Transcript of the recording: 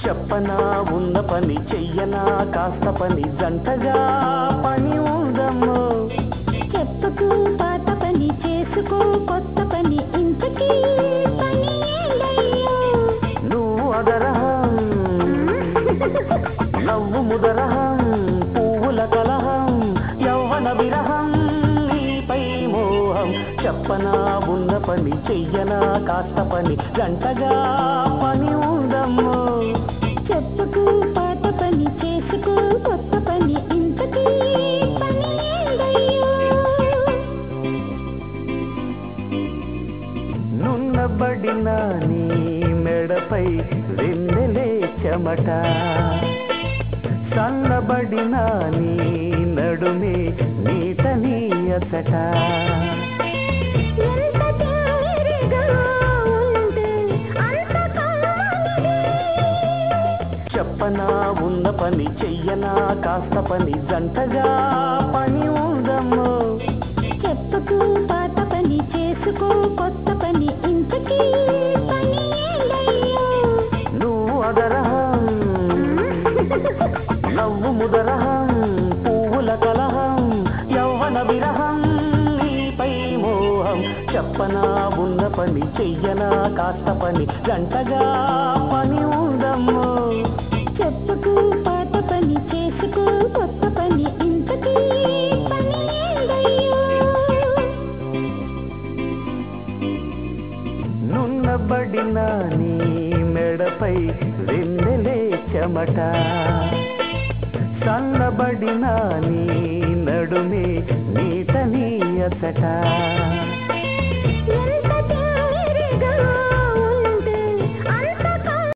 చెప్పనా ఉన్న పని చెయ్యనా కాస్త పని జంటగా పని ఉందమ్మో చెప్పుకు పాత పని చేసుకో కొత్త పని ఇంతకీ పని ఏందయ్యో నువ్వు అదరహం నవ్వు ముదరహం పువ్వుల కలహం యవ్వన విరహం నీపై మోహం చెప్పనా ఉన్న పని చెయ్యనా కాస్త పని గంటగా పని ఉందమ్మో చెప్పుకు పాత పని చేసుకో కొత్త పని ఇంతకీ పని ఏందయ్యో నున్నబడిన నీ మెడపై వెన్నెలే చెమట సన్నబడిన నీ నడుమే నీతనీయసట ఎంత తీరిగా ఉంటే అంత కమ్మనిది చెప్పనా ఉన్న పని చెయ్యనా కాస్త పని జంటగా పని ఉందమ్మో చెప్పుకు పాత పని చేసుకో కొత్త పని ఇంతకీ పని ఏందయ్యో నువ్వు అదరహం నవ్వు ముదరహం పువ్వుల కలహం యవ్వన విరహం నీపై మోహం చెప్పనా ఉన్న పని చెయ్యనా కాస్త పని గంటగా పని ఉందమ్మో చెప్పుకు పాత పని చేసుకో కొత్త పని ఇంతకీ పని ఏందయ్యో నున్నబడిన నీ మెడపై వెన్నెలే చెమట సన్నబడిన నీ నడుమే నీతనీయసట ఎంత తీరిగా